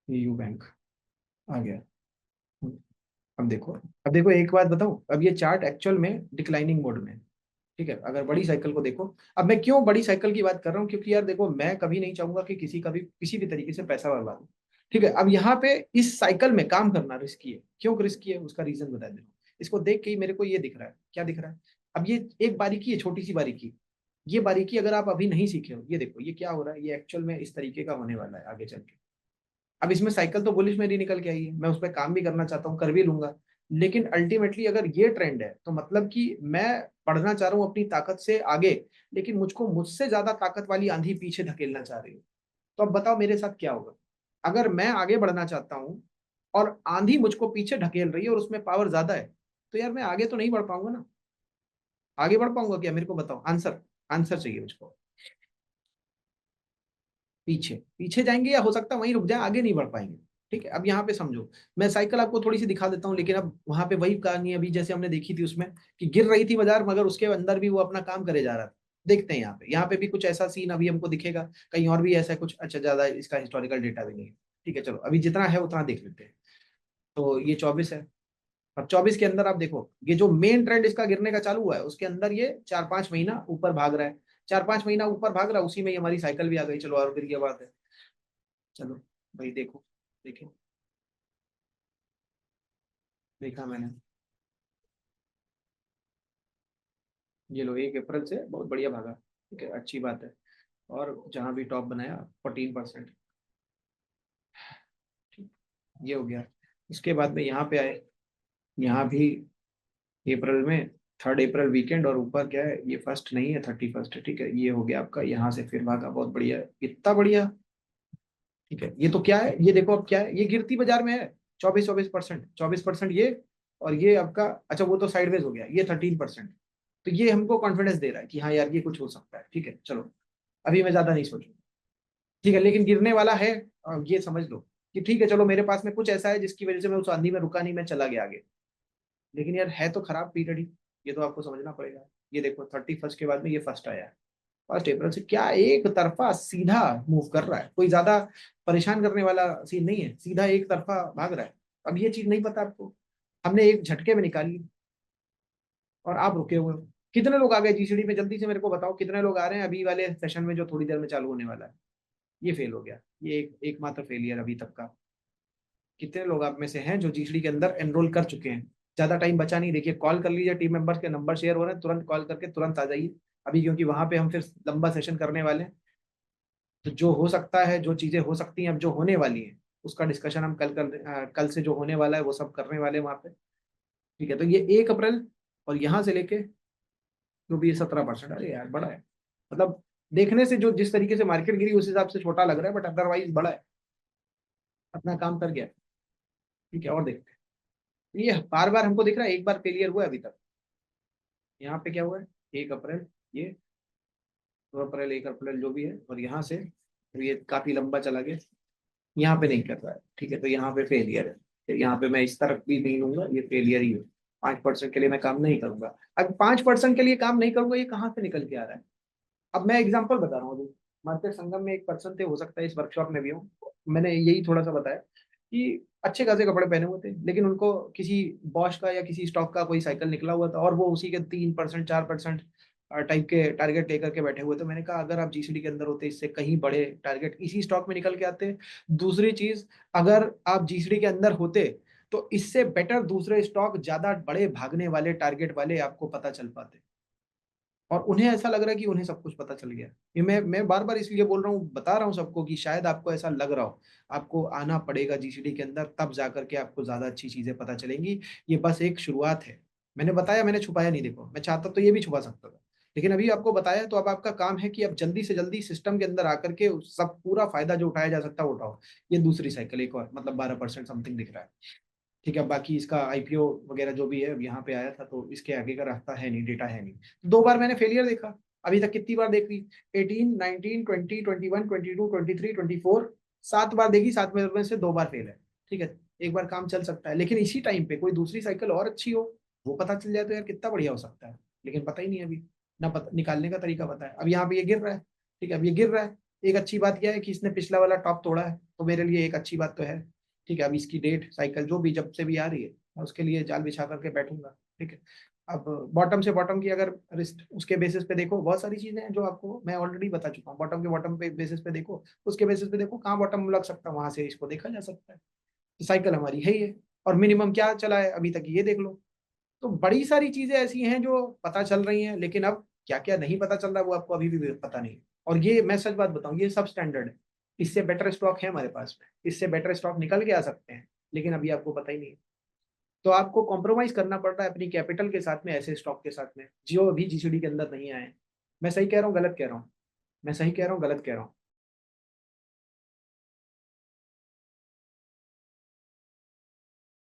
You bank आ गया। अब देखो, अब देखो एक बात बताऊं, अब ये चार्ट एक्चुअल में डिक्लाइनिंग मोड में है। ठीक है, अगर बड़ी साइकिल को देखो। अब मैं क्यों बड़ी साइकिल की बात कर रहा हूँ, क्योंकि यार देखो, मैं कभी नहीं चाहूंगा कि किसी का भी किसी भी तरीके से पैसा बर्बाद हो। ठीक है, अब यहाँ पे इस साइकिल में काम करना रिस्की है। क्यों रिस्की है, उसका रीजन बता दे। इसको देख के ही मेरे को ये दिख रहा है, क्या दिख रहा है। अब ये एक बारीकी है, छोटी सी बारीकी। ये बारीकी अगर आप अभी नहीं सीखे हो, ये देखो ये क्या हो रहा है, ये एक्चुअल में इस तरीके का होने वाला है आगे चल के। अब इसमें साइकिल तो बुलिश मेरी निकल के आई है, मैं उस पर काम भी करना चाहता हूँ, कर भी लूंगा। लेकिन अल्टीमेटली अगर ये ट्रेंड है, तो मतलब कि मैं बढ़ना चाह रहा हूँ अपनी ताकत से आगे, लेकिन मुझको मुझसे ज्यादा ताकत वाली आंधी पीछे धकेलना चाह रही है। तो अब बताओ मेरे साथ क्या होगा। अगर मैं आगे बढ़ना चाहता हूँ और आंधी मुझको पीछे ढकेल रही है और उसमें पावर ज्यादा है, तो यार मैं आगे तो नहीं बढ़ पाऊंगा ना। आगे बढ़ पाऊंगा क्या, मेरे को बताओ आंसर। आंसर चाहिए मुझको। पीछे पीछे जाएंगे, या हो सकता है वहीं रुक जाए, आगे नहीं बढ़ पाएंगे। ठीक है, अब यहाँ पे समझो। मैं साइकिल आपको थोड़ी सी दिखा देता हूँ, लेकिन अब वहां पे वही कहानी अभी जैसे हमने देखी थी उसमें, कि गिर रही थी बाजार, मगर उसके अंदर भी वो अपना काम करे जा रहा था। देखते हैं यहाँ पे भी कुछ ऐसा सीन अभी हमको दिखेगा। कहीं और भी ऐसा कुछ, अच्छा ज्यादा इसका हिस्टोरिकल डेटा भी नहीं है। ठीक है, चलो अभी जितना है उतना देख लेते हैं। तो ये 24 है। अब 24 के अंदर आप देखो, ये जो मेन ट्रेंड इसका गिरने का चालू हुआ है, उसके अंदर ये 4-5 महीना ऊपर भाग रहा है। 4-5 महीना ऊपर भाग रहा है, उसी में ही हमारी साइकिल भी आ गई। चलो और फिर क्या बात है। चलो भाई देखो, देखे, देखा मैंने। ये लो 1 अप्रैल से बहुत बढ़िया भागा। ठीक है, अच्छी बात है। और जहां भी टॉप बनाया 14%। ठीक, ये हो गया। इसके बाद में यहाँ पे आए, यहाँ भी अप्रैल में 3 अप्रैल वीकेंड, और ऊपर क्या है, ये फर्स्ट नहीं है, 31 है। ठीक है, ये हो गया आपका, यहाँ से फिर भागा, बहुत बढ़िया है, इतना बढ़िया। ठीक है, ये तो क्या है, ये देखो अब क्या है, ये गिरती बाजार में है। 24% 24% ये। और ये आपका, अच्छा वो तो साइडवेज हो गया, ये 13%। तो ये हमको कॉन्फिडेंस दे रहा है कि हाँ यार ये कुछ हो सकता है। ठीक है चलो, अभी मैं ज्यादा नहीं सोचूंगा। ठीक है, लेकिन गिरने वाला है। और ये समझ लो कि ठीक है, चलो मेरे पास में कुछ ऐसा है जिसकी वजह से मैं उस आंधी में रुका नहीं, मैं चला गया आगे। लेकिन यार है तो खराब पीरियड ही। ये तो आपको समझना पड़ेगा। ये देखो 31 के बाद में ये फर्स्ट आया है। 1 अप्रैल से क्या एक तरफा सीधा मूव कर रहा है, कोई ज्यादा परेशान करने वाला सीन नहीं है, सीधा एक तरफा भाग रहा है। अब ये चीज नहीं पता आपको, हमने एक झटके में निकाली, और आप रुके हुए हो। कितने लोग आ गए जीसीडी में, जल्दी से मेरे को बताओ, कितने लोग आ रहे हैं अभी वाले सेशन में जो थोड़ी देर में चालू होने वाला है। ये फेल हो गया, ये एकमात्र फेलियर अभी तक का। कितने लोग आप में से हैं जो जीसीडी के अंदर एनरोल कर चुके हैं। ज्यादा टाइम बचा नहीं, देखिए कॉल कर लीजिए, टीम मेंबर्स के नंबर शेयर हो रहे हैं, तुरंत कॉल करके तुरंत आ जाइए अभी, क्योंकि वहां पे हम फिर लंबा सेशन करने वाले हैं। तो जो हो सकता है, जो चीजें हो सकती हैं, अब जो होने वाली हैं, उसका डिस्कशन हम कल से जो होने वाला है वो सब करने वाले हैं वहां पे। ठीक है, तो ये 1 अप्रैल, और यहाँ से लेके जो भी 17%, अरे यार बड़ा है। मतलब देखने से जो जिस तरीके से मार्केट गिरी उस हिसाब से छोटा लग रहा है, बट अदरवाइज बड़ा है, अपना काम कर गया। ठीक है, और देखते हैं, ये बार बार हमको दिख रहा है, एक बार फेलियर हुआ है अभी तक। यहाँ पे क्या हुआ है, 1 अप्रैल, ये 2 अप्रैल, 1 अप्रैल जो भी है, और यहाँ से तो ये काफी लंबा चला गया। यहाँ पे नहीं कर रहा है। ठीक है, तो यहाँ पे फेलियर है। तो यहाँ पे मैं इस तरफ भी नहीं लूंगा, ये फेलियर ही है। 5% के लिए मैं काम नहीं करूंगा। अब 5% के लिए काम नहीं करूंगा, ये कहाँ से निकल के आ रहा है। अब मैं एग्जांपल बता रहा हूँ अभी। मार्केट संगम में एक पर्सन थे, हो सकता है इस वर्कशॉप में भी हो। मैंने यही थोड़ा सा बताया कि अच्छे खासे कपड़े पहने हुए थे, लेकिन उनको किसी बॉश का या किसी स्टॉक का कोई साइकिल निकला हुआ था, और वो उसी के 3% 4% टाइप के टारगेट लेकर के बैठे हुए थे। मैंने कहा अगर आप जीसीडी के अंदर होते, इससे कहीं बड़े टारगेट इसी स्टॉक में निकल के आते। दूसरी चीज, अगर आप जीसीडी के अंदर होते, तो इससे बेटर दूसरे स्टॉक ज्यादा बड़े भागने वाले टारगेट वाले आपको पता चल पाते। और उन्हें ऐसा लग रहा है कि उन्हें सब कुछ पता चल गया। ये मैं बार बार इसलिए बोल रहा हूँ, बता रहा हूँ सबको, कि शायद आपको ऐसा लग रहा हो। आपको आना पड़ेगा जीसीडी के अंदर, तब जाकर के आपको ज्यादा अच्छी चीजें पता चलेंगी। ये बस एक शुरुआत है। मैंने बताया, मैंने छुपाया नहीं, देखो मैं चाहता तो ये भी छुपा सकता था, लेकिन अभी आपको बताया, तो अब आपका काम है कि अब जल्दी से जल्दी सिस्टम के अंदर आकर के सब पूरा फायदा जो उठाया जा सकता है वो उठाओ। ये दूसरी साइकिल एक और, मतलब 12% समथिंग दिख रहा है। ठीक है, बाकी इसका आईपीओ वगैरह जो भी है, अब यहाँ पे आया था, तो इसके आगे का रास्ता है नहीं, डेटा है नहीं। 2 बार मैंने फेलियर देखा। अभी तक कितनी बार देख ली, 18, 19, 20, 21, 22, 23, 24, 7 बार देखी, 7 में से 2 बार फेल है। ठीक है, एक बार काम चल सकता है, लेकिन इसी टाइम पे कोई दूसरी साइकिल और अच्छी हो, वो पता चल जाए तो यार कितना बढ़िया हो सकता है। लेकिन पता ही नहीं अभी, ना पता निकालने का तरीका पता है। अब यहाँ पे ये गिर रहा है। ठीक है, अब ये गिर रहा है, एक अच्छी बात क्या है कि इसने पिछला वाला टॉप तोड़ा है, तो मेरे लिए एक अच्छी बात तो है। ठीक है, अब इसकी डेट साइकिल जो भी जब से भी आ रही है, मैं उसके लिए जाल बिछा करके बैठूंगा। ठीक है। अब बॉटम से बॉटम की अगर रिस्ट उसके बेसिस पे देखो, बहुत सारी चीजें हैं जो आपको मैं ऑलरेडी बता चुका हूँ। बॉटम के बॉटम पे बेसिस पे देखो, उसके बेसिस पे देखो कहाँ बॉटम लग सकता है, वहां से इसको देखा जा सकता है। तो साइकिल हमारी है ही है, और मिनिमम क्या चला है अभी तक ये देख लो। तो बड़ी सारी चीजें ऐसी हैं जो पता चल रही हैं, लेकिन अब क्या क्या नहीं पता चल रहा वो आपको अभी भी पता नहीं। और ये मैं सच बात बताऊं, ये सब स्टैंडर्ड है। इससे बेटर स्टॉक है हमारे पास में, इससे बेटर स्टॉक निकल के आ सकते हैं, लेकिन अभी आपको पता ही नहीं है। तो आपको कॉम्प्रोमाइज करना पड़ता है अपनी कैपिटल के साथ में, ऐसे स्टॉक के साथ में जो अभी जीसीडी के अंदर नहीं आए हैं। मैं सही कह रहा हूँ गलत कह रहा हूँ? मैं सही कह रहा हूँ गलत कह रहा हूँ?